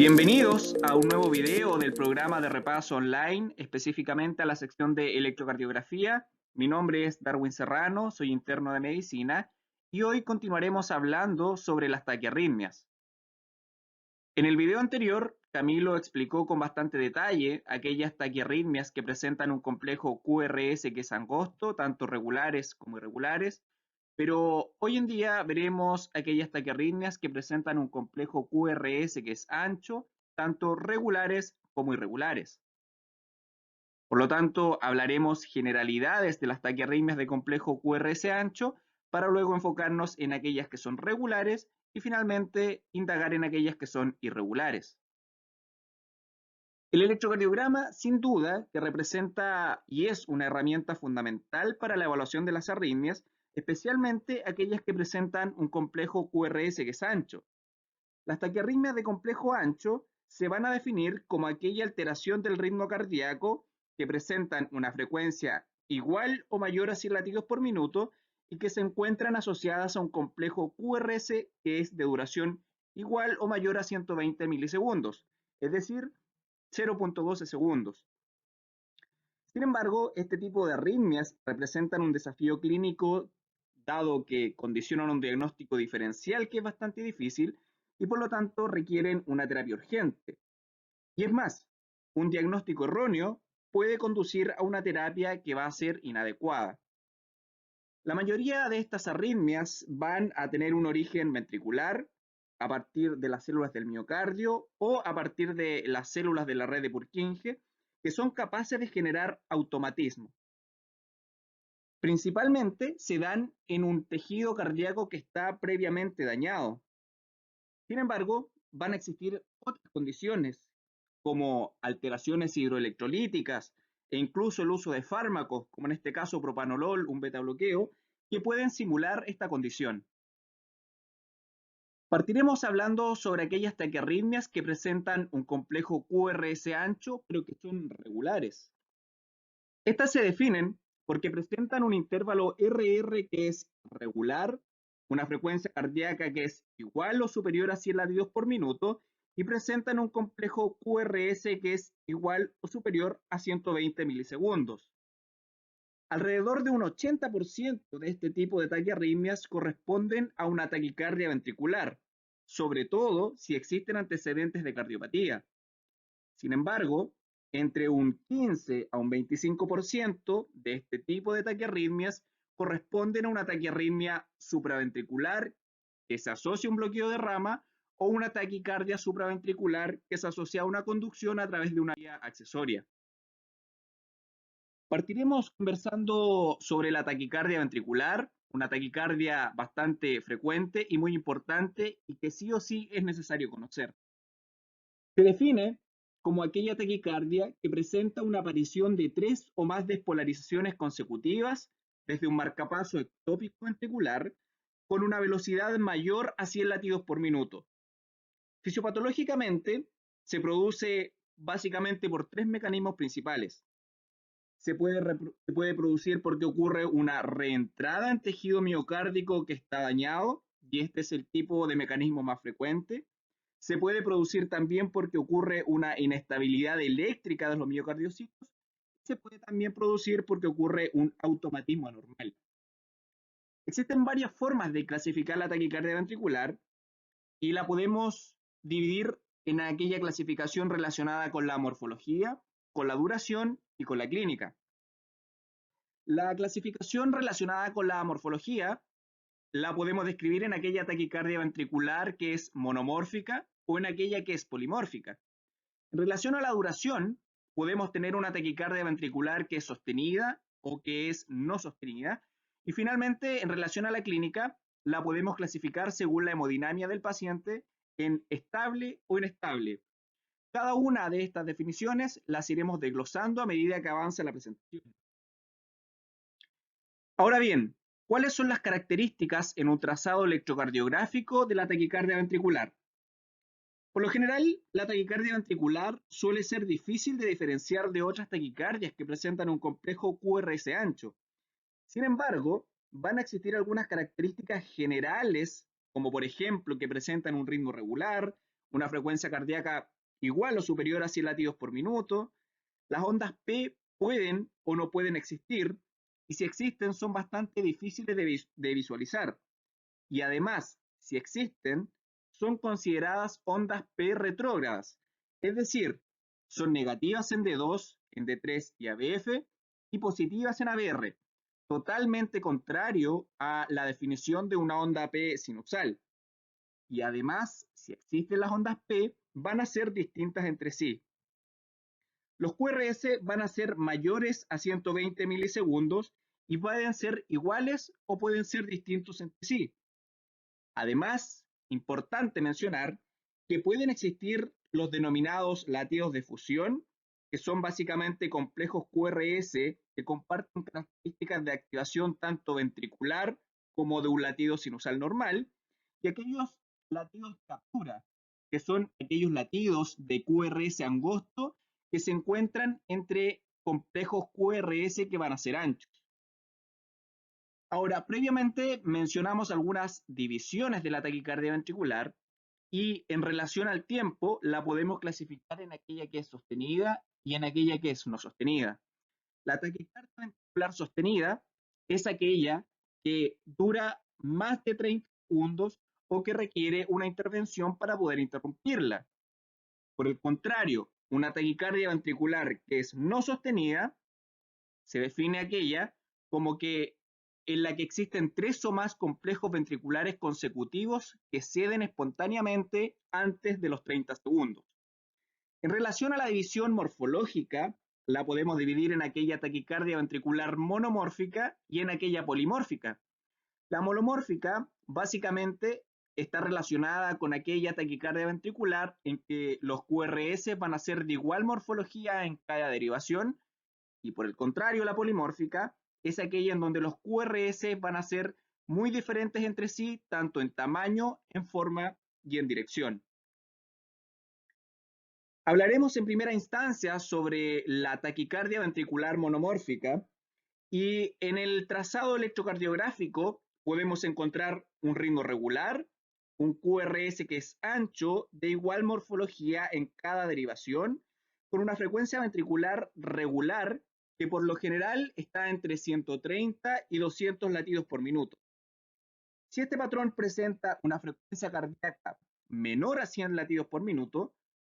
Bienvenidos a un nuevo video del programa de repaso online, específicamente a la sección de electrocardiografía. Mi nombre es Darwin Serrano, soy interno de medicina y hoy continuaremos hablando sobre las taquiarritmias. En el video anterior, Camilo explicó con bastante detalle aquellas taquiarritmias que presentan un complejo QRS que es angosto, tanto regulares como irregulares, pero hoy en día veremos aquellas taquiarritmias que presentan un complejo QRS que es ancho, tanto regulares como irregulares. Por lo tanto, hablaremos generalidades de las taquiarritmias de complejo QRS ancho para luego enfocarnos en aquellas que son regulares y finalmente indagar en aquellas que son irregulares. El electrocardiograma, sin duda, que representa y es una herramienta fundamental para la evaluación de las arritmias, especialmente aquellas que presentan un complejo QRS que es ancho. Las taquiarritmias de complejo ancho se van a definir como aquella alteración del ritmo cardíaco que presentan una frecuencia igual o mayor a 100 latidos por minuto y que se encuentran asociadas a un complejo QRS que es de duración igual o mayor a 120 milisegundos, es decir, 0.12 segundos. Sin embargo, este tipo de arritmias representan un desafío clínico dado que condicionan un diagnóstico diferencial que es bastante difícil y por lo tanto requieren una terapia urgente. Y es más, un diagnóstico erróneo puede conducir a una terapia que va a ser inadecuada. La mayoría de estas arritmias van a tener un origen ventricular a partir de las células del miocardio o a partir de las células de la red de Purkinje, que son capaces de generar automatismo. Principalmente se dan en un tejido cardíaco que está previamente dañado. Sin embargo, van a existir otras condiciones, como alteraciones hidroelectrolíticas e incluso el uso de fármacos, como en este caso propanolol, un betabloqueo, que pueden simular esta condición. Partiremos hablando sobre aquellas taquiarritmias que presentan un complejo QRS ancho, pero que son regulares. Estas se definen porque presentan un intervalo RR que es regular, una frecuencia cardíaca que es igual o superior a 100 latidos por minuto y presentan un complejo QRS que es igual o superior a 120 milisegundos. Alrededor de un 80% de este tipo de taquiarritmias corresponden a una taquicardia ventricular, sobre todo si existen antecedentes de cardiopatía. Sin embargo, entre un 15 a un 25% de este tipo de taquiarritmias corresponden a una taquiarritmia supraventricular que se asocia a un bloqueo de rama o una taquicardia supraventricular que se asocia a una conducción a través de una vía accesoria. Partiremos conversando sobre la taquicardia ventricular, una taquicardia bastante frecuente y muy importante y que sí o sí es necesario conocer. Se define como aquella taquicardia que presenta una aparición de 3 o más despolarizaciones consecutivas desde un marcapaso ectópico ventricular con una velocidad mayor a 100 latidos por minuto. Fisiopatológicamente se produce básicamente por 3 mecanismos principales. Se puede producir porque ocurre una reentrada en tejido miocárdico que está dañado, y este es el tipo de mecanismo más frecuente. Se puede producir también porque ocurre una inestabilidad eléctrica de los miocardiocitos. Se puede también producir porque ocurre un automatismo anormal. Existen varias formas de clasificar la taquicardia ventricular y la podemos dividir en aquella clasificación relacionada con la morfología, con la duración y con la clínica. La clasificación relacionada con la morfología la podemos describir en aquella taquicardia ventricular que es monomórfica o en aquella que es polimórfica. En relación a la duración, podemos tener una taquicardia ventricular que es sostenida o que es no sostenida. Y finalmente, en relación a la clínica, la podemos clasificar según la hemodinamia del paciente en estable o inestable. Cada una de estas definiciones las iremos desglosando a medida que avanza la presentación. Ahora bien, ¿cuáles son las características en un trazado electrocardiográfico de la taquicardia ventricular? Por lo general, la taquicardia ventricular suele ser difícil de diferenciar de otras taquicardias que presentan un complejo QRS ancho. Sin embargo, van a existir algunas características generales, como por ejemplo que presentan un ritmo regular, una frecuencia cardíaca igual o superior a 100 latidos por minuto. Las ondas P pueden o no pueden existir, y si existen son bastante difíciles de visualizar. Y además, si existen, son consideradas ondas P retrógradas, es decir, son negativas en D2, en D3 y ABF, y positivas en ABR, totalmente contrario a la definición de una onda P sinusal. Y además, si existen las ondas P, van a ser distintas entre sí. Los QRS van a ser mayores a 120 milisegundos y pueden ser iguales o pueden ser distintos entre sí. Además, importante mencionar que pueden existir los denominados latidos de fusión, que son básicamente complejos QRS que comparten características de activación tanto ventricular como de un latido sinusal normal, y aquellos latidos de captura, que son aquellos latidos de QRS angosto que se encuentran entre complejos QRS que van a ser anchos. Ahora, previamente mencionamos algunas divisiones de la taquicardia ventricular y en relación al tiempo la podemos clasificar en aquella que es sostenida y en aquella que es no sostenida. La taquicardia ventricular sostenida es aquella que dura más de 30 segundos o que requiere una intervención para poder interrumpirla. Por el contrario, una taquicardia ventricular que es no sostenida se define aquella como que en la que existen 3 o más complejos ventriculares consecutivos que ceden espontáneamente antes de los 30 segundos. En relación a la división morfológica, la podemos dividir en aquella taquicardia ventricular monomórfica y en aquella polimórfica. La monomórfica básicamente está relacionada con aquella taquicardia ventricular en que los QRS van a ser de igual morfología en cada derivación, y por el contrario, la polimórfica es aquella en donde los QRS van a ser muy diferentes entre sí, tanto en tamaño, en forma y en dirección. Hablaremos en primera instancia sobre la taquicardia ventricular monomórfica, y en el trazado electrocardiográfico podemos encontrar un ritmo regular, un QRS que es ancho, de igual morfología en cada derivación, con una frecuencia ventricular regular que por lo general está entre 130 y 200 latidos por minuto. Si este patrón presenta una frecuencia cardíaca menor a 100 latidos por minuto,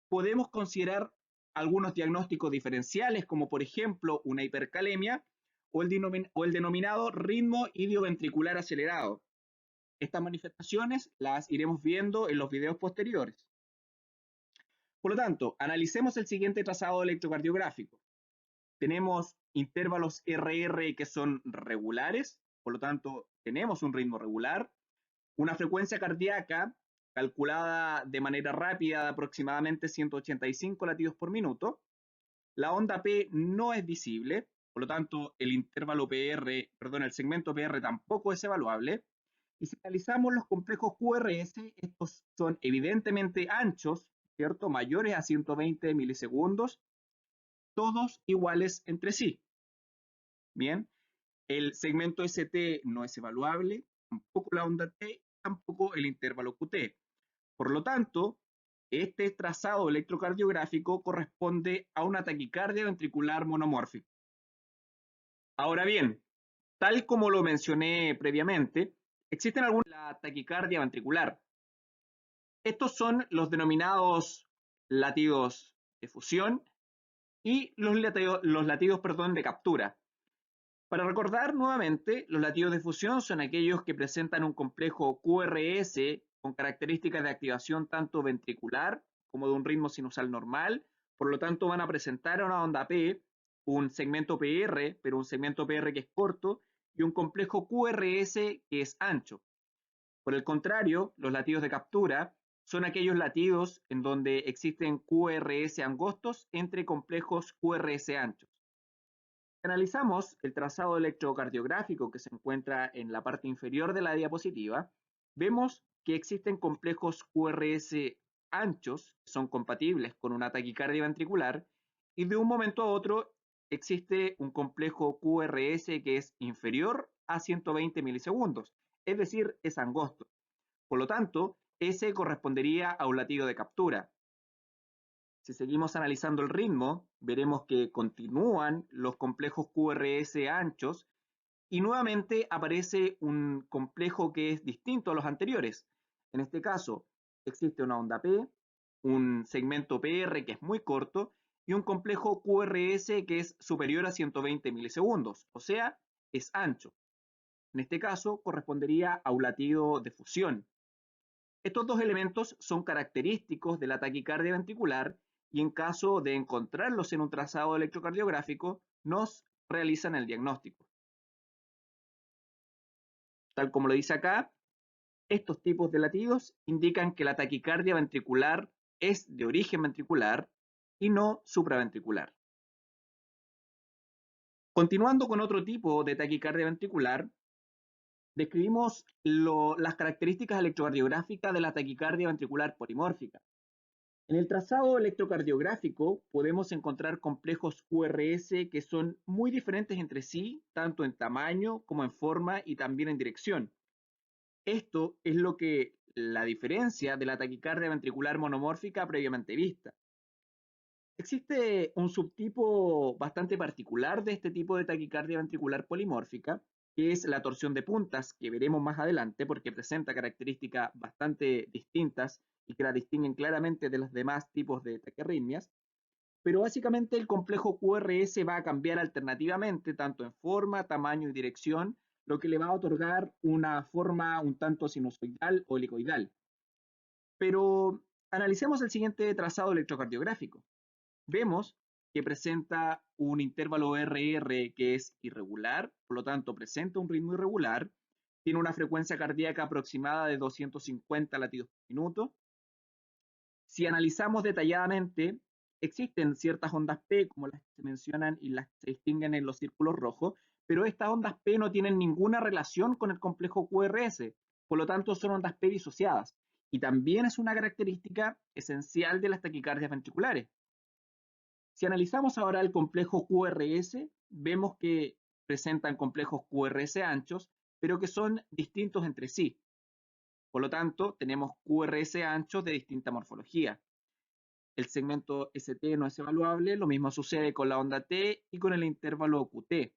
podemos considerar algunos diagnósticos diferenciales, como por ejemplo una hipercalemia o el denominado ritmo idioventricular acelerado. Estas manifestaciones las iremos viendo en los videos posteriores. Por lo tanto, analicemos el siguiente trazado electrocardiográfico. Tenemos intervalos RR que son regulares, por lo tanto, tenemos un ritmo regular, una frecuencia cardíaca calculada de manera rápida de aproximadamente 185 latidos por minuto. La onda P no es visible, por lo tanto el intervalo PR, perdón, el segmento PR tampoco es evaluable. Y si analizamos los complejos QRS, estos son evidentemente anchos, ¿cierto? Mayores a 120 milisegundos, todos iguales entre sí. Bien, el segmento ST no es evaluable, tampoco la onda T, tampoco el intervalo QT. Por lo tanto, este trazado electrocardiográfico corresponde a una taquicardia ventricular monomórfica. Ahora bien, tal como lo mencioné previamente, existen algunas de la taquicardia ventricular. Estos son los denominados latidos de fusión y los latidos de captura. Para recordar nuevamente, los latidos de fusión son aquellos que presentan un complejo QRS con características de activación tanto ventricular como de un ritmo sinusal normal, por lo tanto van a presentar una onda P, un segmento PR, pero un segmento PR que es corto, y un complejo QRS que es ancho. Por el contrario, los latidos de captura son aquellos latidos en donde existen QRS angostos entre complejos QRS anchos. Si analizamos el trazado electrocardiográfico que se encuentra en la parte inferior de la diapositiva, vemos que existen complejos QRS anchos, que son compatibles con una taquicardia ventricular, y de un momento a otro existe un complejo QRS que es inferior a 120 milisegundos, es decir, es angosto. Por lo tanto, ese correspondería a un latido de captura. Si seguimos analizando el ritmo, veremos que continúan los complejos QRS anchos y nuevamente aparece un complejo que es distinto a los anteriores. En este caso, existe una onda P, un segmento PR que es muy corto y un complejo QRS que es superior a 120 milisegundos, o sea, es ancho. En este caso, correspondería a un latido de fusión. Estos dos elementos son característicos de la taquicardia ventricular y en caso de encontrarlos en un trazado electrocardiográfico, nos realizan el diagnóstico. Tal como lo dice acá, estos tipos de latidos indican que la taquicardia ventricular es de origen ventricular y no supraventricular. Continuando con otro tipo de taquicardia ventricular, describimos las características electrocardiográficas de la taquicardia ventricular polimórfica. En el trazado electrocardiográfico podemos encontrar complejos QRS que son muy diferentes entre sí, tanto en tamaño como en forma y también en dirección. Esto es lo que la diferencia de la taquicardia ventricular monomórfica previamente vista. Existe un subtipo bastante particular de este tipo de taquicardia ventricular polimórfica, que es la torsión de puntas, que veremos más adelante porque presenta características bastante distintas y que la distinguen claramente de los demás tipos de taquiarritmias. Pero básicamente el complejo QRS va a cambiar alternativamente tanto en forma, tamaño y dirección, lo que le va a otorgar una forma un tanto sinusoidal o helicoidal. Pero analicemos el siguiente trazado electrocardiográfico. Vemos que presenta un intervalo RR que es irregular, por lo tanto presenta un ritmo irregular, tiene una frecuencia cardíaca aproximada de 250 latidos por minuto. Si analizamos detalladamente, existen ciertas ondas P, como las que se mencionan y las que se distinguen en los círculos rojos, pero estas ondas P no tienen ninguna relación con el complejo QRS, por lo tanto son ondas P disociadas, y también es una característica esencial de las taquicardias ventriculares. Si analizamos ahora el complejo QRS, vemos que presentan complejos QRS anchos, pero que son distintos entre sí. Por lo tanto, tenemos QRS anchos de distinta morfología. El segmento ST no es evaluable, lo mismo sucede con la onda T y con el intervalo QT.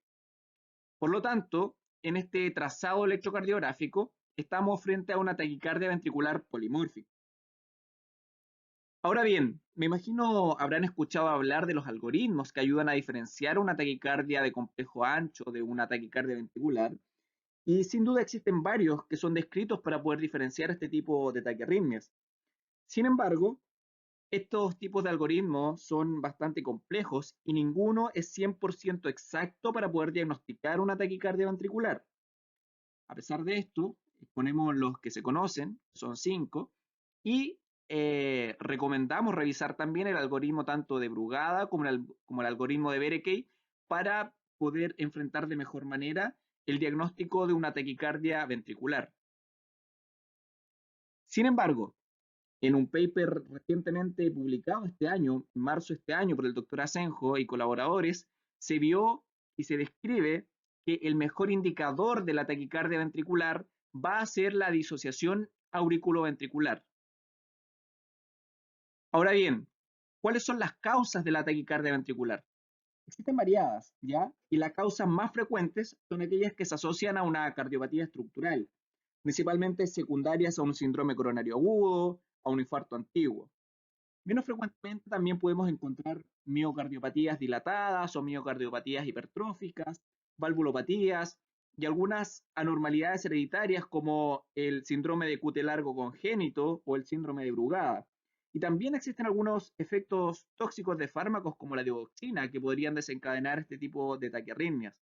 Por lo tanto, en este trazado electrocardiográfico, estamos frente a una taquicardia ventricular polimórfica. Ahora bien, me imagino habrán escuchado hablar de los algoritmos que ayudan a diferenciar una taquicardia de complejo ancho de una taquicardia ventricular, y sin duda existen varios que son descritos para poder diferenciar este tipo de taquiarritmias. Sin embargo, estos tipos de algoritmos son bastante complejos y ninguno es 100% exacto para poder diagnosticar una taquicardia ventricular. A pesar de esto, exponemos los que se conocen, son 5, y recomendamos revisar también el algoritmo tanto de Brugada como el algoritmo de Berekei para poder enfrentar de mejor manera el diagnóstico de una taquicardia ventricular. Sin embargo, en un paper recientemente publicado este año, en marzo de este año, por el doctor Asenjo y colaboradores, se vio y se describe que el mejor indicador de la taquicardia ventricular va a ser la disociación auriculoventricular. Ahora bien, ¿cuáles son las causas de la taquicardia ventricular? Existen variadas, ¿ya? Y las causas más frecuentes son aquellas que se asocian a una cardiopatía estructural, principalmente secundarias a un síndrome coronario agudo, a un infarto antiguo. Menos frecuentemente también podemos encontrar miocardiopatías dilatadas o miocardiopatías hipertróficas, valvulopatías y algunas anormalidades hereditarias como el síndrome de QT largo congénito o el síndrome de Brugada. Y también existen algunos efectos tóxicos de fármacos como la dioxina que podrían desencadenar este tipo de taquiarritmias.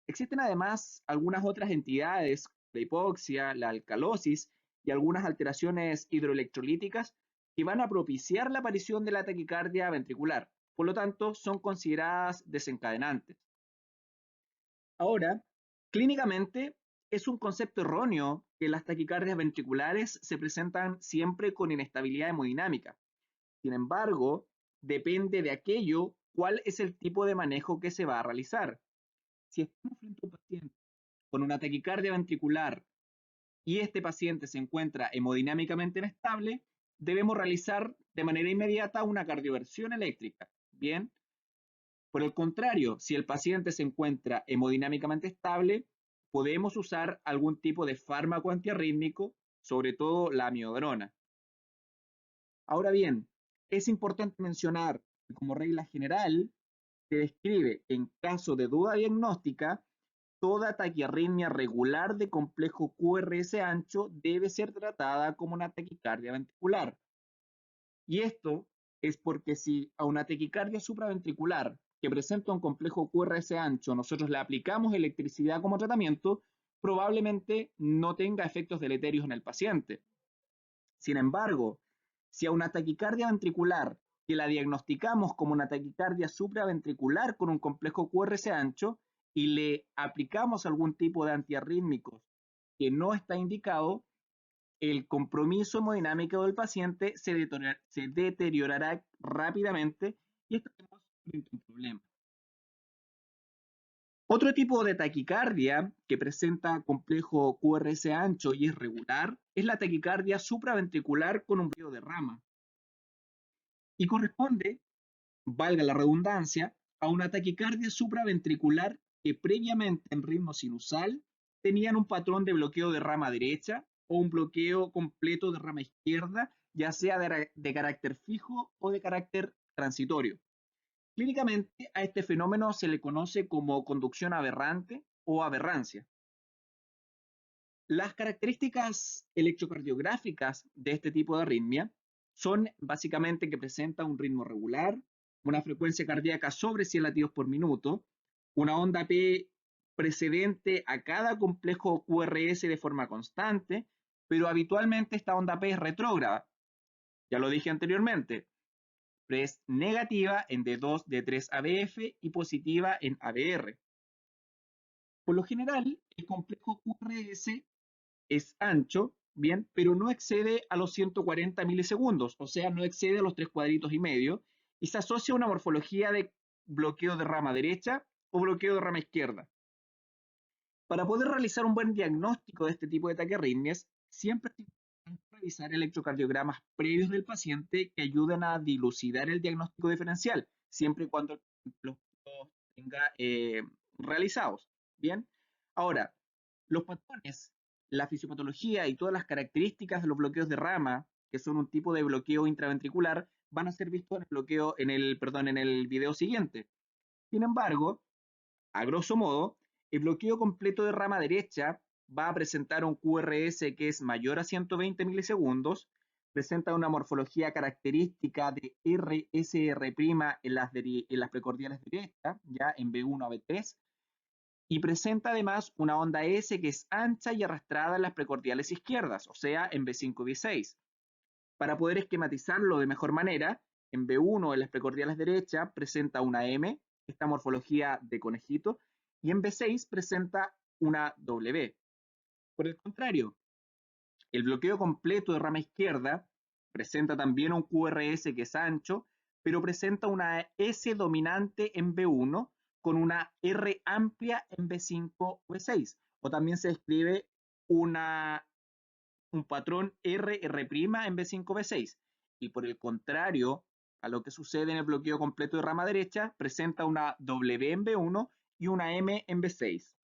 Existen además algunas otras entidades, la hipoxia, la alcalosis y algunas alteraciones hidroelectrolíticas que van a propiciar la aparición de la taquicardia ventricular. Por lo tanto, son consideradas desencadenantes. Ahora, clínicamente es un concepto erróneo que las taquicardias ventriculares se presentan siempre con inestabilidad hemodinámica. Sin embargo, depende de aquello cuál es el tipo de manejo que se va a realizar. Si estamos frente a un paciente con una taquicardia ventricular y este paciente se encuentra hemodinámicamente inestable, debemos realizar de manera inmediata una cardioversión eléctrica. Bien, por el contrario, si el paciente se encuentra hemodinámicamente estable, podemos usar algún tipo de fármaco antiarrítmico, sobre todo la amiodarona. Ahora bien, es importante mencionar que como regla general se describe en caso de duda diagnóstica, toda taquiarritmia regular de complejo QRS ancho debe ser tratada como una taquicardia ventricular. Y esto es porque si a una taquicardia supraventricular que presenta un complejo QRS ancho nosotros le aplicamos electricidad como tratamiento, probablemente no tenga efectos deleterios en el paciente. Sin embargo, si a una taquicardia ventricular que la diagnosticamos como una taquicardia supraventricular con un complejo QRS ancho y le aplicamos algún tipo de antiarrítmicos que no está indicado, el compromiso hemodinámico del paciente se deteriorará rápidamente y estaremos frente a un problema. Otro tipo de taquicardia que presenta complejo QRS ancho y es regular es la taquicardia supraventricular con un bloqueo de rama y corresponde, valga la redundancia, a una taquicardia supraventricular que previamente en ritmo sinusal tenían un patrón de bloqueo de rama derecha o un bloqueo completo de rama izquierda, ya sea de carácter fijo o de carácter transitorio. Clínicamente a este fenómeno se le conoce como conducción aberrante o aberrancia. Las características electrocardiográficas de este tipo de arritmia son básicamente que presenta un ritmo regular, una frecuencia cardíaca sobre 100 latidos por minuto, una onda P precedente a cada complejo QRS de forma constante, pero habitualmente esta onda P es retrógrada. Ya lo dije anteriormente, es negativa en D2, D3 ABF y positiva en ABR. Por lo general, el complejo QRS es ancho, bien, pero no excede a los 140 milisegundos, o sea, no excede a los 3 cuadritos y medio, y se asocia a una morfología de bloqueo de rama derecha o bloqueo de rama izquierda. Para poder realizar un buen diagnóstico de este tipo de taquiarritmias, siempre es importante revisar electrocardiogramas previos del paciente que ayuden a dilucidar el diagnóstico diferencial, siempre y cuando los tenga realizados. Bien, ahora, los patrones, la fisiopatología y todas las características de los bloqueos de rama, que son un tipo de bloqueo intraventricular, van a ser vistos en el video siguiente. Sin embargo, a grosso modo, el bloqueo completo de rama derecha va a presentar un QRS que es mayor a 120 milisegundos, presenta una morfología característica de RSR' en las precordiales derechas, ya en B1 a B3, y presenta además una onda S que es ancha y arrastrada en las precordiales izquierdas, o sea, en B5 y B6. Para poder esquematizarlo de mejor manera, en B1 en las precordiales derechas presenta una M, esta morfología de conejito, y en B6 presenta una W. Por el contrario, el bloqueo completo de rama izquierda presenta también un QRS que es ancho, pero presenta una S dominante en B1 con una R amplia en B5 o B6. O también se describe un patrón RR' en B5, B6. Y por el contrario, a lo que sucede en el bloqueo completo de rama derecha, presenta una W en B1 y una M en B6.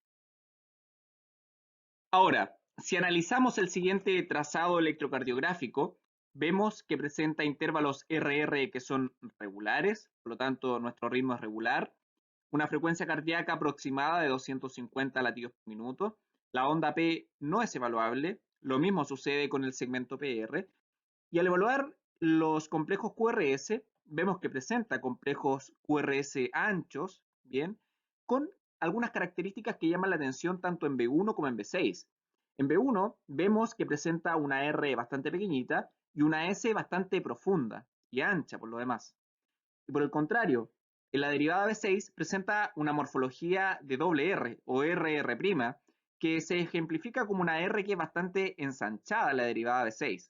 Ahora, si analizamos el siguiente trazado electrocardiográfico, vemos que presenta intervalos RR que son regulares, por lo tanto nuestro ritmo es regular, una frecuencia cardíaca aproximada de 250 latidos por minuto, la onda P no es evaluable, lo mismo sucede con el segmento PR, y al evaluar los complejos QRS, vemos que presenta complejos QRS anchos, bien, con algunas características que llaman la atención tanto en B1 como en B6. En B1 vemos que presenta una R bastante pequeñita y una S bastante profunda y ancha por lo demás. Y por el contrario, en la derivada B6 presenta una morfología de doble R o RR', que se ejemplifica como una R que es bastante ensanchada en la derivada B6.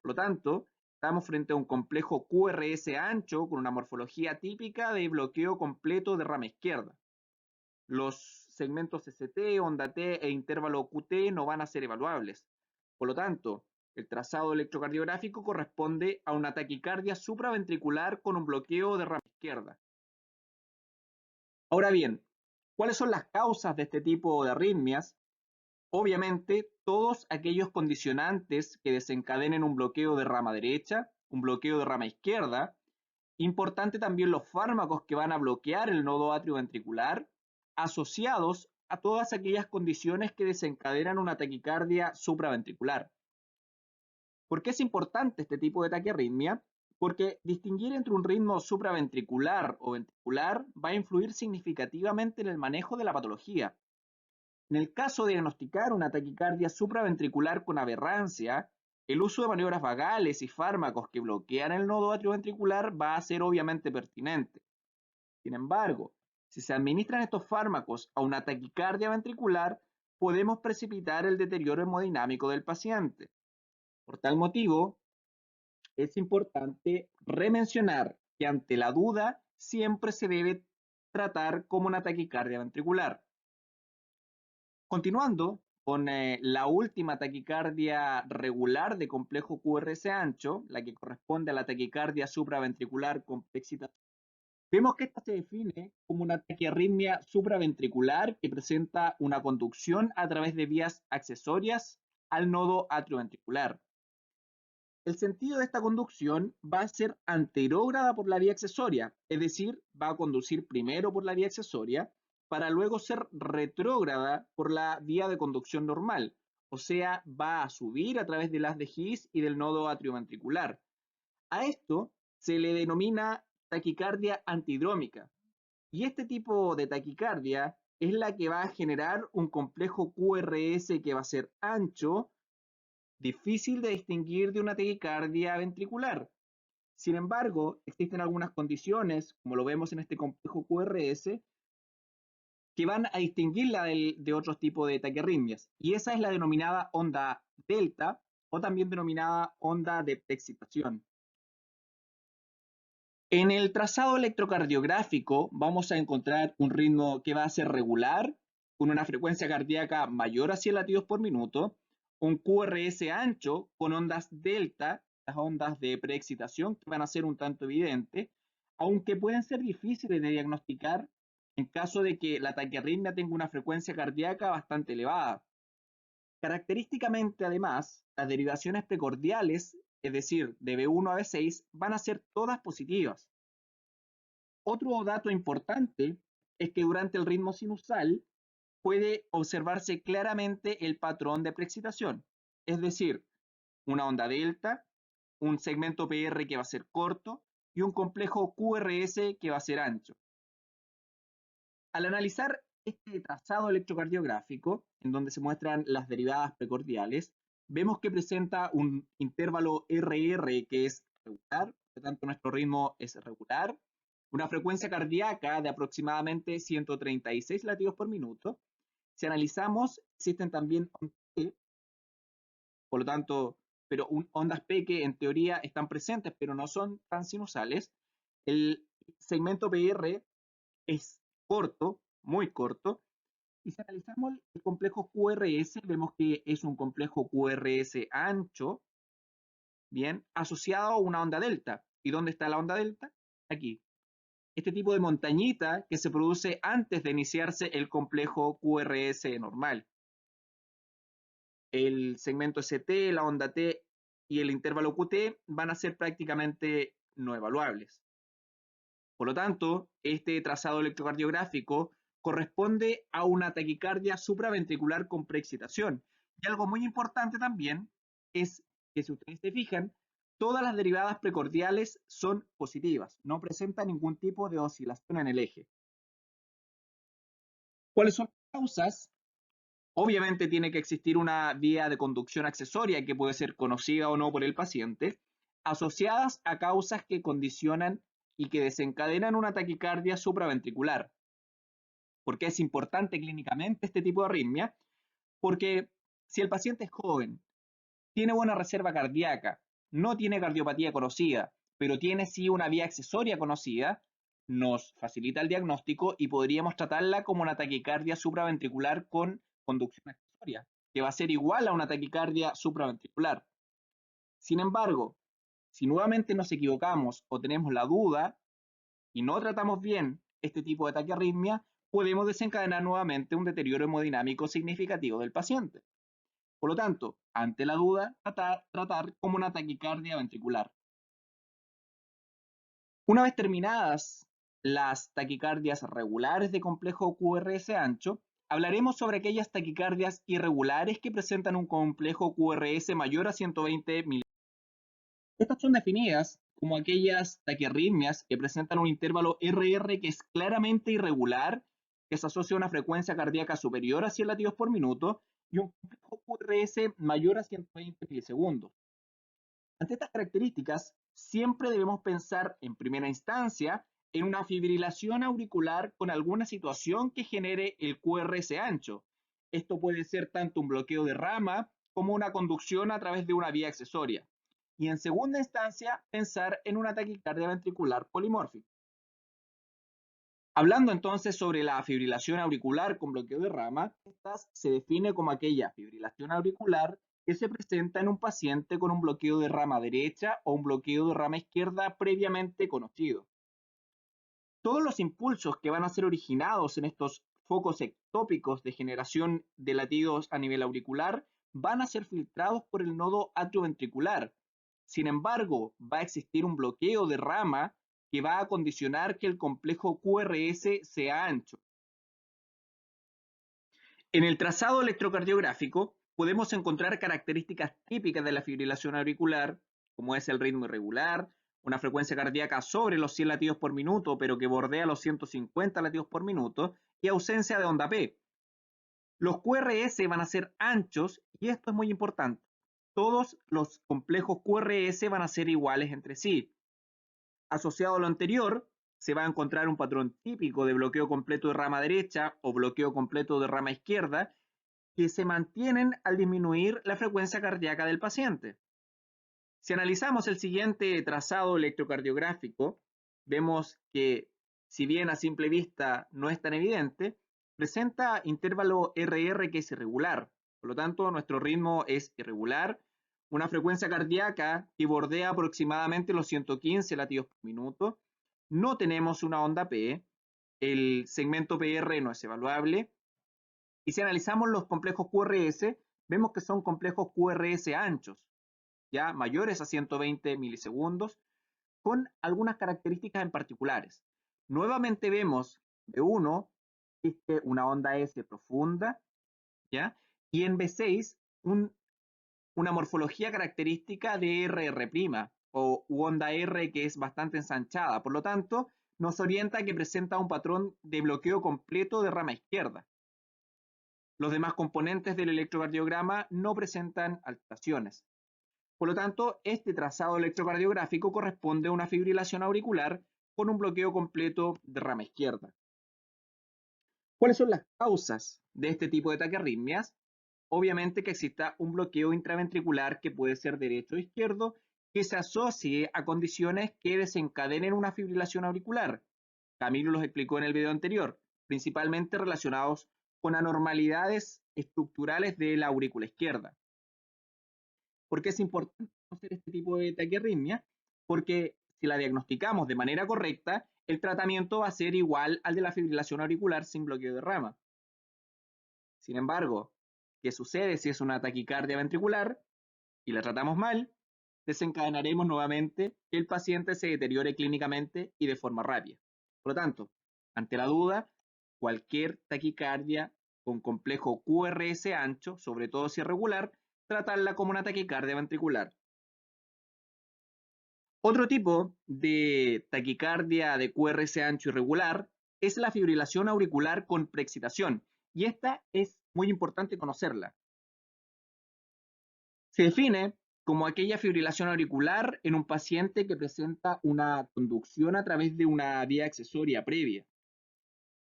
Por lo tanto, estamos frente a un complejo QRS ancho con una morfología típica de bloqueo completo de rama izquierda. Los segmentos ST, onda T e intervalo QT no van a ser evaluables. Por lo tanto, El trazado electrocardiográfico corresponde a una taquicardia supraventricular con un bloqueo de rama izquierda. Ahora bien, ¿cuáles son las causas de este tipo de arritmias? Obviamente, todos aquellos condicionantes que desencadenen un bloqueo de rama derecha, un bloqueo de rama izquierda. Importante también los fármacos que van a bloquear el nodo atrioventricular, asociados a todas aquellas condiciones que desencadenan una taquicardia supraventricular. ¿Por qué es importante este tipo de taquiarritmia? Porque distinguir entre un ritmo supraventricular o ventricular va a influir significativamente en el manejo de la patología. En el caso de diagnosticar una taquicardia supraventricular con aberrancia, el uso de maniobras vagales y fármacos que bloquean el nodo atrioventricular va a ser obviamente pertinente. Sin embargo, si se administran estos fármacos a una taquicardia ventricular, podemos precipitar el deterioro hemodinámico del paciente. Por tal motivo, es importante remencionar que ante la duda siempre se debe tratar como una taquicardia ventricular. Continuando con la última taquicardia regular de complejo QRS ancho, la que corresponde a la taquicardia supraventricular con preexcitación, vemos que esta se define como una taquiarritmia supraventricular que presenta una conducción a través de vías accesorias al nodo atrioventricular. El sentido de esta conducción va a ser anterógrada por la vía accesoria, es decir, va a conducir primero por la vía accesoria para luego ser retrógrada por la vía de conducción normal, o sea, va a subir a través del haz de His y del nodo atrioventricular. A esto se le denomina taquicardia antidrómica, y este tipo de taquicardia es la que va a generar un complejo QRS que va a ser ancho, difícil de distinguir de una taquicardia ventricular. Sin embargo, existen algunas condiciones, como lo vemos en este complejo QRS, que van a distinguirla de otros tipos de taquiarritmias, y esa es la denominada onda delta o también denominada onda de preexcitación. En el trazado electrocardiográfico vamos a encontrar un ritmo que va a ser regular, con una frecuencia cardíaca mayor a 100 latidos por minuto, un QRS ancho con ondas delta, las ondas de preexcitación que van a ser un tanto evidentes, aunque pueden ser difíciles de diagnosticar en caso de que la taquiarritmia tenga una frecuencia cardíaca bastante elevada. Característicamente, además, las derivaciones precordiales, es decir, de B1 a B6, van a ser todas positivas. Otro dato importante es que durante el ritmo sinusal puede observarse claramente el patrón de preexcitación, es decir, una onda delta, un segmento PR que va a ser corto y un complejo QRS que va a ser ancho. Al analizar este trazado electrocardiográfico, en donde se muestran las derivadas precordiales, vemos que presenta un intervalo RR que es regular, por lo tanto nuestro ritmo es regular, una frecuencia cardíaca de aproximadamente 136 latidos por minuto. Si analizamos, existen también ondas P, por lo tanto, pero ondas P que en teoría están presentes, pero no son tan sinusales. El segmento PR es corto, muy corto, y si analizamos el complejo QRS, vemos que es un complejo QRS ancho, bien, asociado a una onda delta. ¿Y dónde está la onda delta? Aquí. Este tipo de montañita que se produce antes de iniciarse el complejo QRS normal. El segmento ST, la onda T y el intervalo QT van a ser prácticamente no evaluables. Por lo tanto, este trazado electrocardiográfico corresponde a una taquicardia supraventricular con preexcitación. Y algo muy importante también es que si ustedes se fijan, todas las derivadas precordiales son positivas, no presentan ningún tipo de oscilación en el eje. ¿Cuáles son las causas? Obviamente tiene que existir una vía de conducción accesoria que puede ser conocida o no por el paciente, asociadas a causas que condicionan y que desencadenan una taquicardia supraventricular. ¿Por qué es importante clínicamente este tipo de arritmia? Porque si el paciente es joven, tiene buena reserva cardíaca, no tiene cardiopatía conocida, pero tiene sí una vía accesoria conocida, nos facilita el diagnóstico y podríamos tratarla como una taquicardia supraventricular con conducción accesoria, que va a ser igual a una taquicardia supraventricular. Sin embargo, si nuevamente nos equivocamos o tenemos la duda y no tratamos bien este tipo de taquiarritmia, podemos desencadenar nuevamente un deterioro hemodinámico significativo del paciente. Por lo tanto, ante la duda, tratar como una taquicardia ventricular. Una vez terminadas las taquicardias regulares de complejo QRS ancho, hablaremos sobre aquellas taquicardias irregulares que presentan un complejo QRS mayor a 120 mil. Estas son definidas como aquellas taquiarritmias que presentan un intervalo RR que es claramente irregular, que se asocia a una frecuencia cardíaca superior a 100 latidos por minuto y un complejo QRS mayor a 120 milisegundos. Ante estas características, siempre debemos pensar en primera instancia en una fibrilación auricular con alguna situación que genere el QRS ancho. Esto puede ser tanto un bloqueo de rama como una conducción a través de una vía accesoria. Y en segunda instancia, pensar en una taquicardia ventricular polimórfica. Hablando entonces sobre la fibrilación auricular con bloqueo de rama, esta se define como aquella fibrilación auricular que se presenta en un paciente con un bloqueo de rama derecha o un bloqueo de rama izquierda previamente conocido. Todos los impulsos que van a ser originados en estos focos ectópicos de generación de latidos a nivel auricular van a ser filtrados por el nodo atrioventricular. Sin embargo, va a existir un bloqueo de rama que va a condicionar que el complejo QRS sea ancho. En el trazado electrocardiográfico podemos encontrar características típicas de la fibrilación auricular, como es el ritmo irregular, una frecuencia cardíaca sobre los 100 latidos por minuto, pero que bordea los 150 latidos por minuto, y ausencia de onda P. Los QRS van a ser anchos, y esto es muy importante. Todos los complejos QRS van a ser iguales entre sí. Asociado a lo anterior, se va a encontrar un patrón típico de bloqueo completo de rama derecha o bloqueo completo de rama izquierda, que se mantienen al disminuir la frecuencia cardíaca del paciente. Si analizamos el siguiente trazado electrocardiográfico, vemos que, si bien a simple vista no es tan evidente, presenta intervalo RR que es irregular. Por lo tanto, nuestro ritmo es irregular, una frecuencia cardíaca que bordea aproximadamente los 115 latidos por minuto. No tenemos una onda P, el segmento PR no es evaluable, y si analizamos los complejos QRS, vemos que son complejos QRS anchos, ya mayores a 120 milisegundos, con algunas características en particulares. Nuevamente vemos B1 existe una onda S profunda, ¿ya? Y en B6 una morfología característica de RR' o onda R que es bastante ensanchada. Por lo tanto, nos orienta a que presenta un patrón de bloqueo completo de rama izquierda. Los demás componentes del electrocardiograma no presentan alteraciones. Por lo tanto, este trazado electrocardiográfico corresponde a una fibrilación auricular con un bloqueo completo de rama izquierda. ¿Cuáles son las causas de este tipo de taquiarritmias? Obviamente que exista un bloqueo intraventricular que puede ser derecho o izquierdo que se asocie a condiciones que desencadenen una fibrilación auricular. Camilo los explicó en el video anterior, principalmente relacionados con anormalidades estructurales de la aurícula izquierda. ¿Por qué es importante conocer este tipo de taquiarritmia? Porque si la diagnosticamos de manera correcta, el tratamiento va a ser igual al de la fibrilación auricular sin bloqueo de rama. Sin embargo, ¿qué sucede si es una taquicardia ventricular y la tratamos mal? Desencadenaremos nuevamente que el paciente se deteriore clínicamente y de forma rápida. Por lo tanto, ante la duda, cualquier taquicardia con complejo QRS ancho, sobre todo si es regular, tratarla como una taquicardia ventricular. Otro tipo de taquicardia de QRS ancho irregular es la fibrilación auricular con preexcitación, y esta es muy importante conocerla. Se define como aquella fibrilación auricular en un paciente que presenta una conducción a través de una vía accesoria previa.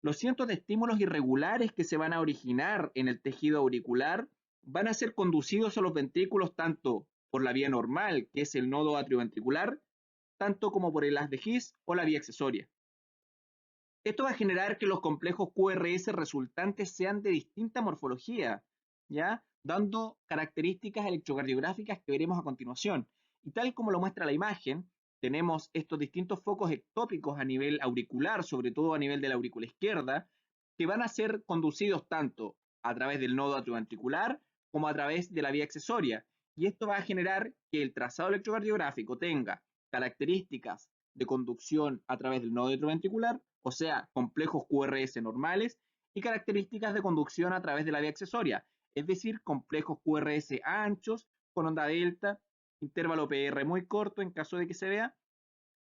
Los cientos de estímulos irregulares que se van a originar en el tejido auricular van a ser conducidos a los ventrículos tanto por la vía normal, que es el nodo atrioventricular, tanto como por el haz de His o la vía accesoria. Esto va a generar que los complejos QRS resultantes sean de distinta morfología, ¿ya? Dando características electrocardiográficas que veremos a continuación. Y tal como lo muestra la imagen, tenemos estos distintos focos ectópicos a nivel auricular, sobre todo a nivel de la aurícula izquierda, que van a ser conducidos tanto a través del nodo atrioventricular como a través de la vía accesoria. Y esto va a generar que el trazado electrocardiográfico tenga características de conducción a través del nodo atrioventricular, o sea, complejos QRS normales, y características de conducción a través de la vía accesoria, es decir, complejos QRS anchos, con onda delta, intervalo PR muy corto en caso de que se vea,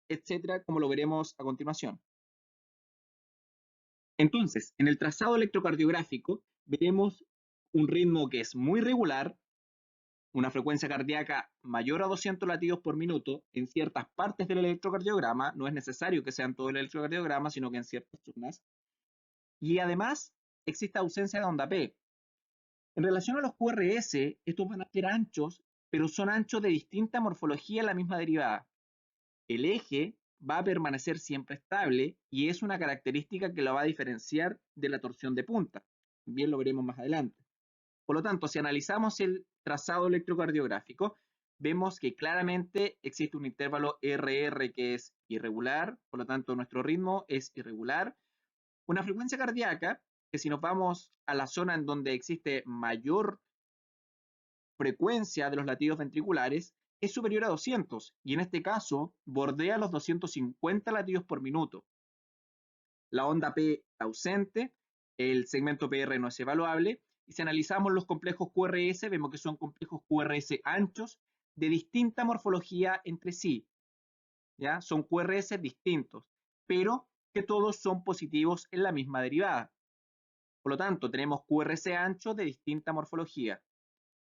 etcétera, como lo veremos a continuación. Entonces, en el trazado electrocardiográfico veremos un ritmo que es muy regular, una frecuencia cardíaca mayor a 200 latidos por minuto en ciertas partes del electrocardiograma, no es necesario que sean todo el electrocardiograma, sino que en ciertas zonas, y además existe ausencia de onda P. En relación a los QRS, estos van a ser anchos, pero son anchos de distinta morfología en la misma derivada. El eje va a permanecer siempre estable y es una característica que lo va a diferenciar de la torsión de punta. Bien lo veremos más adelante. Por lo tanto, si analizamos el trazado electrocardiográfico, vemos que claramente existe un intervalo RR que es irregular, por lo tanto nuestro ritmo es irregular. Una frecuencia cardíaca, que si nos vamos a la zona en donde existe mayor frecuencia de los latidos ventriculares, es superior a 200 y en este caso bordea los 250 latidos por minuto. La onda P está ausente, el segmento PR no es evaluable y si analizamos los complejos QRS vemos que son complejos QRS anchos de distinta morfología entre sí. ¿Ya? Son QRS distintos, pero que todos son positivos en la misma derivada. Por lo tanto, tenemos QRS anchos de distinta morfología.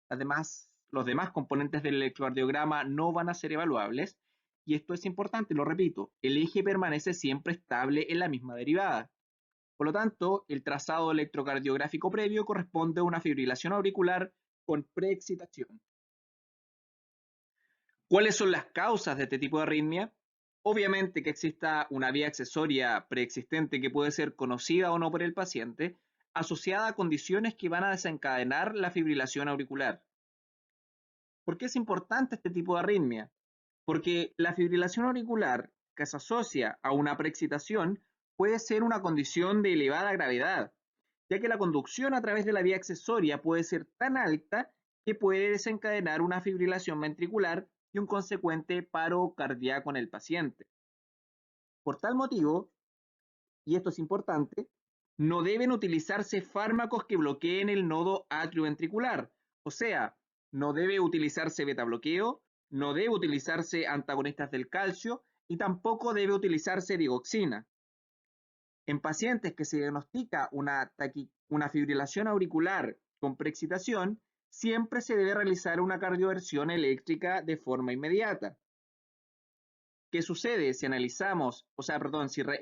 Además, los demás componentes del electrocardiograma no van a ser evaluables. Y esto es importante, lo repito, el eje permanece siempre estable en la misma derivada. Por lo tanto, el trazado electrocardiográfico previo corresponde a una fibrilación auricular con preexcitación. ¿Cuáles son las causas de este tipo de arritmia? Obviamente que exista una vía accesoria preexistente que puede ser conocida o no por el paciente, asociada a condiciones que van a desencadenar la fibrilación auricular. ¿Por qué es importante este tipo de arritmia? Porque la fibrilación auricular que se asocia a una preexcitación puede ser una condición de elevada gravedad, ya que la conducción a través de la vía accesoria puede ser tan alta que puede desencadenar una fibrilación ventricular y un consecuente paro cardíaco en el paciente. Por tal motivo, y esto es importante, no deben utilizarse fármacos que bloqueen el nodo atrioventricular. O sea, no debe utilizarse betabloqueo, no debe utilizarse antagonistas del calcio y tampoco debe utilizarse digoxina. En pacientes que se diagnostica una fibrilación auricular con preexcitación, siempre se debe realizar una cardioversión eléctrica de forma inmediata. ¿Qué sucede si analizamos,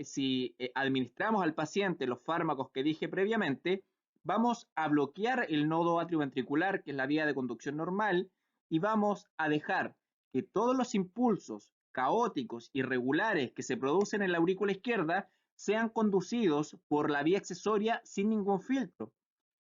si administramos al paciente los fármacos que dije previamente? Vamos a bloquear el nodo atrioventricular, que es la vía de conducción normal, y vamos a dejar que todos los impulsos caóticos, irregulares que se producen en la aurícula izquierda sean conducidos por la vía accesoria sin ningún filtro.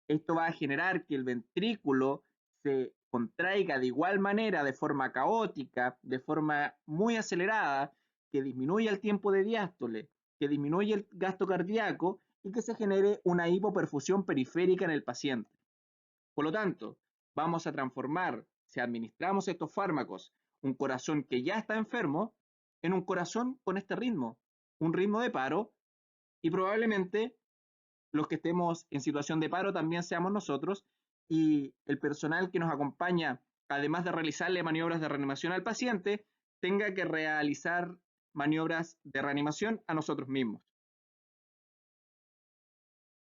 Esto va a generar que el ventrículo se contraiga de igual manera, de forma caótica, de forma muy acelerada, que disminuya el tiempo de diástole, que disminuya el gasto cardíaco y que se genere una hipoperfusión periférica en el paciente. Por lo tanto, vamos a transformar, si administramos estos fármacos, un corazón que ya está enfermo en un corazón con este ritmo, un ritmo de paro, y probablemente los que estemos en situación de paro también seamos nosotros y el personal que nos acompaña, además de realizarle maniobras de reanimación al paciente, tenga que realizar maniobras de reanimación a nosotros mismos.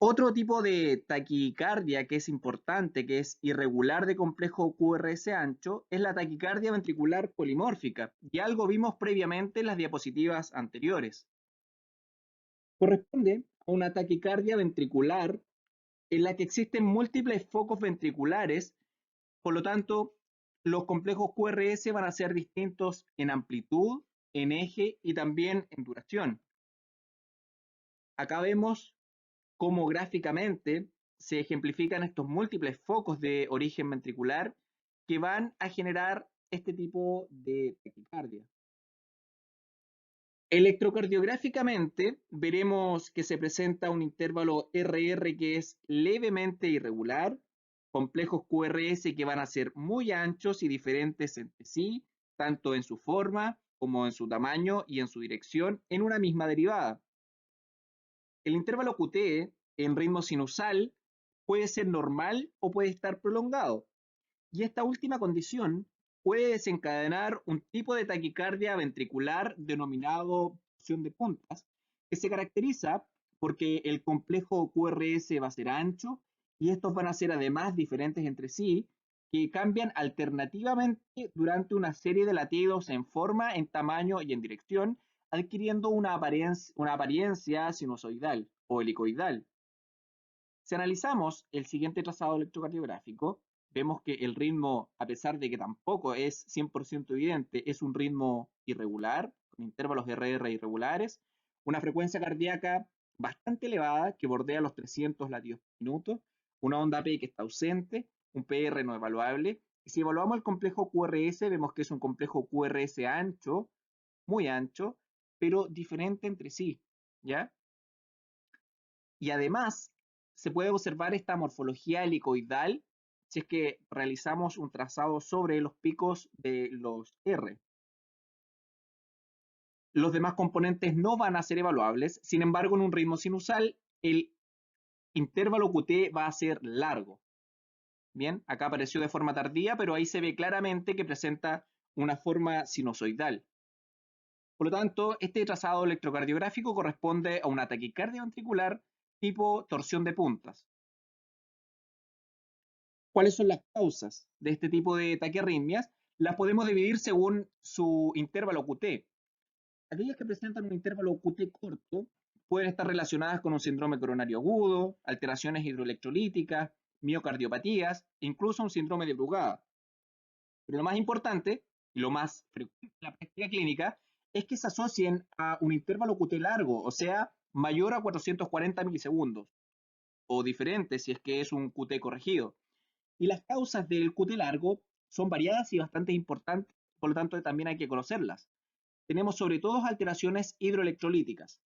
Otro tipo de taquicardia que es importante, que es irregular de complejo QRS ancho, es la taquicardia ventricular polimórfica, y algo vimos previamente en las diapositivas anteriores. Corresponde a una taquicardia ventricular en la que existen múltiples focos ventriculares, por lo tanto, los complejos QRS van a ser distintos en amplitud, en eje y también en duración. Acá vemos cómo gráficamente se ejemplifican estos múltiples focos de origen ventricular que van a generar este tipo de taquicardia. Electrocardiográficamente veremos que se presenta un intervalo RR que es levemente irregular, complejos QRS que van a ser muy anchos y diferentes entre sí, tanto en su forma como en su tamaño y en su dirección en una misma derivada. El intervalo QT en ritmo sinusal puede ser normal o puede estar prolongado. Y esta última condición puede desencadenar un tipo de taquicardia ventricular denominado torsión de puntas, que se caracteriza porque el complejo QRS va a ser ancho y estos van a ser además diferentes entre sí, que cambian alternativamente durante una serie de latidos en forma, en tamaño y en dirección, adquiriendo una apariencia sinusoidal o helicoidal. Si analizamos el siguiente trazado electrocardiográfico, vemos que el ritmo, a pesar de que tampoco es 100% evidente, es un ritmo irregular, con intervalos RR irregulares, una frecuencia cardíaca bastante elevada que bordea los 300 latidos por minuto, una onda P que está ausente, un PR no evaluable. Y si evaluamos el complejo QRS, vemos que es un complejo QRS ancho, muy ancho, pero diferente entre sí, ¿ya? Y además se puede observar esta morfología helicoidal si es que realizamos un trazado sobre los picos de los R. Los demás componentes no van a ser evaluables, sin embargo en un ritmo sinusal el intervalo QT va a ser largo. Bien, acá apareció de forma tardía, pero ahí se ve claramente que presenta una forma sinusoidal. Por lo tanto, este trazado electrocardiográfico corresponde a una taquicardia ventricular tipo torsión de puntas. ¿Cuáles son las causas de este tipo de taquiarritmias? Las podemos dividir según su intervalo QT. Aquellas que presentan un intervalo QT corto pueden estar relacionadas con un síndrome coronario agudo, alteraciones hidroelectrolíticas, miocardiopatías, e incluso un síndrome de Brugada. Pero lo más importante, y lo más frecuente en la práctica clínica, es que se asocien a un intervalo QT largo, o sea, mayor a 440 milisegundos, o diferente si es que es un QT corregido. Y las causas del QT largo son variadas y bastante importantes, por lo tanto también hay que conocerlas. Tenemos sobre todo alteraciones hidroelectrolíticas.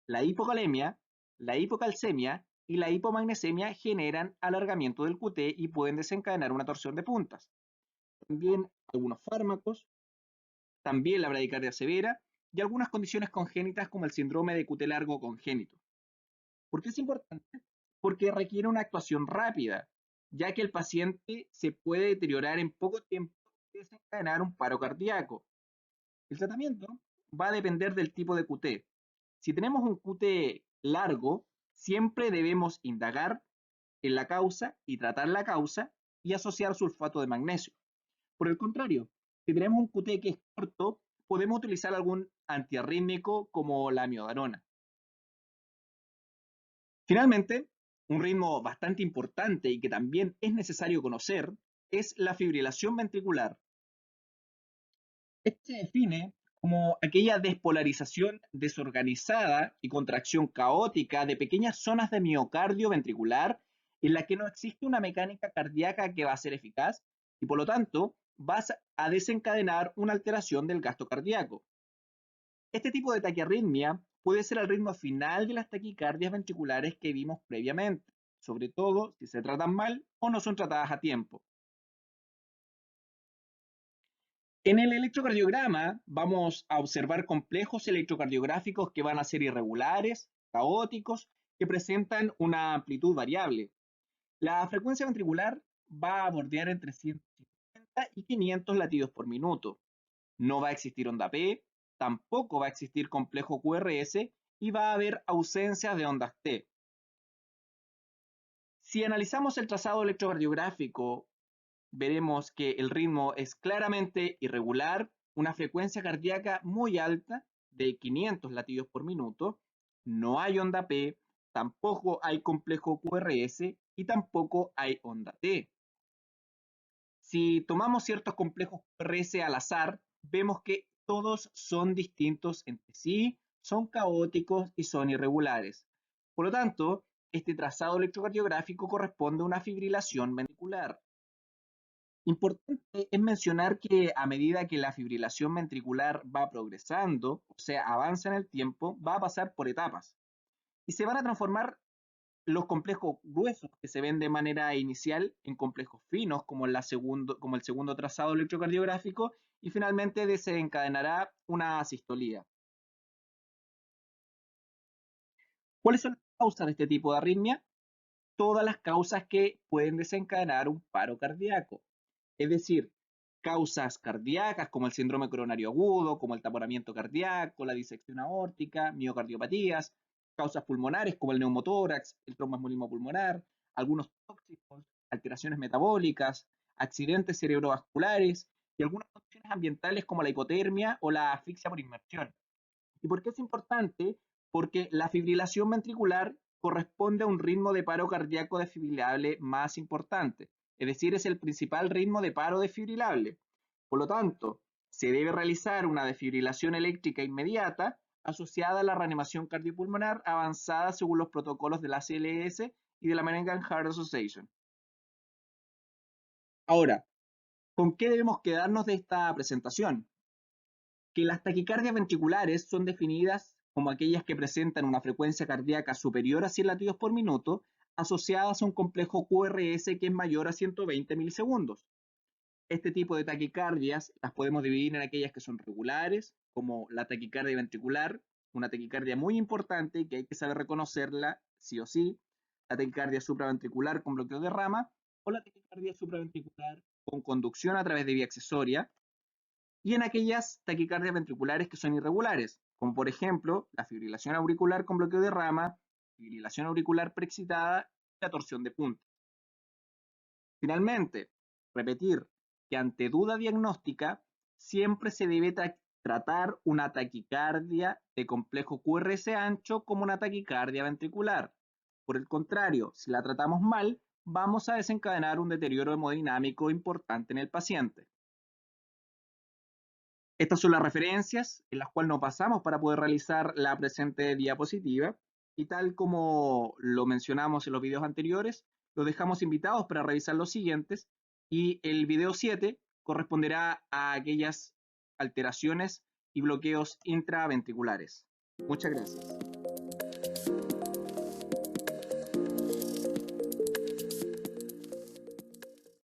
La hipocalemia, la hipocalcemia y la hipomagnesemia generan alargamiento del QT y pueden desencadenar una torsión de puntas. También algunos fármacos, también la bradicardia severa y algunas condiciones congénitas como el síndrome de QT largo congénito. ¿Por qué es importante? Porque requiere una actuación rápida, ya que el paciente se puede deteriorar en poco tiempo y desencadenar un paro cardíaco. El tratamiento va a depender del tipo de QT. Si tenemos un QT largo, siempre debemos indagar en la causa y tratar la causa y asociar sulfato de magnesio. Por el contrario, si tenemos un QT que es corto, podemos utilizar algún antiarrítmico como la amiodarona. Finalmente, un ritmo bastante importante y que también es necesario conocer es la fibrilación ventricular. Este se define como aquella despolarización desorganizada y contracción caótica de pequeñas zonas de miocardio ventricular en la que no existe una mecánica cardíaca que va a ser eficaz y por lo tanto va a desencadenar una alteración del gasto cardíaco. Este tipo de taquiarritmia puede ser el ritmo final de las taquicardias ventriculares que vimos previamente, sobre todo si se tratan mal o no son tratadas a tiempo. En el electrocardiograma vamos a observar complejos electrocardiográficos que van a ser irregulares, caóticos, que presentan una amplitud variable. La frecuencia ventricular va a bordear entre 150 y 500 latidos por minuto. No va a existir onda P, tampoco va a existir complejo QRS y va a haber ausencias de ondas T. Si analizamos el trazado electrocardiográfico, veremos que el ritmo es claramente irregular, una frecuencia cardíaca muy alta de 500 latidos por minuto, no hay onda P, tampoco hay complejo QRS y tampoco hay onda T. Si tomamos ciertos complejos QRS al azar, vemos que todos son distintos entre sí, son caóticos y son irregulares. Por lo tanto, este trazado electrocardiográfico corresponde a una fibrilación ventricular. Importante es mencionar que a medida que la fibrilación ventricular va progresando, o sea, avanza en el tiempo, va a pasar por etapas y se van a transformar los complejos gruesos que se ven de manera inicial en complejos finos, como, como el segundo trazado electrocardiográfico, y finalmente desencadenará una sistolía. ¿Cuáles son las causas de este tipo de arritmia? Todas las causas que pueden desencadenar un paro cardíaco. Es decir, causas cardíacas como el síndrome coronario agudo, como el taponamiento cardíaco, la disección aórtica, miocardiopatías, causas pulmonares como el neumotórax, el tromboembolismo pulmonar, algunos tóxicos, alteraciones metabólicas, accidentes cerebrovasculares y algunas condiciones ambientales como la hipotermia o la asfixia por inmersión. ¿Y por qué es importante? Porque la fibrilación ventricular corresponde a un ritmo de paro cardíaco desfibrilable más importante, es decir, es el principal ritmo de paro desfibrilable. Por lo tanto, se debe realizar una desfibrilación eléctrica inmediata asociada a la reanimación cardiopulmonar avanzada según los protocolos de la ACLS y de la American Heart Association. Ahora, ¿con qué debemos quedarnos de esta presentación? Que las taquicardias ventriculares son definidas como aquellas que presentan una frecuencia cardíaca superior a 100 latidos por minuto, asociadas a un complejo QRS que es mayor a 120 milisegundos. Este tipo de taquicardias las podemos dividir en aquellas que son regulares, como la taquicardia ventricular, una taquicardia muy importante que hay que saber reconocerla sí o sí, la taquicardia supraventricular con bloqueo de rama, o la taquicardia supraventricular con conducción a través de vía accesoria, y en aquellas taquicardias ventriculares que son irregulares, como por ejemplo la fibrilación auricular con bloqueo de rama, fibrilación auricular preexcitada y la torsión de punta. Finalmente, repetir que ante duda diagnóstica siempre se debe tratar una taquicardia de complejo QRS ancho como una taquicardia ventricular. Por el contrario, si la tratamos mal, vamos a desencadenar un deterioro hemodinámico importante en el paciente. Estas son las referencias en las cuales nos basamos para poder realizar la presente diapositiva y tal como lo mencionamos en los videos anteriores, los dejamos invitados para revisar los siguientes y el video 7 corresponderá a aquellas alteraciones y bloqueos intraventriculares. Muchas gracias.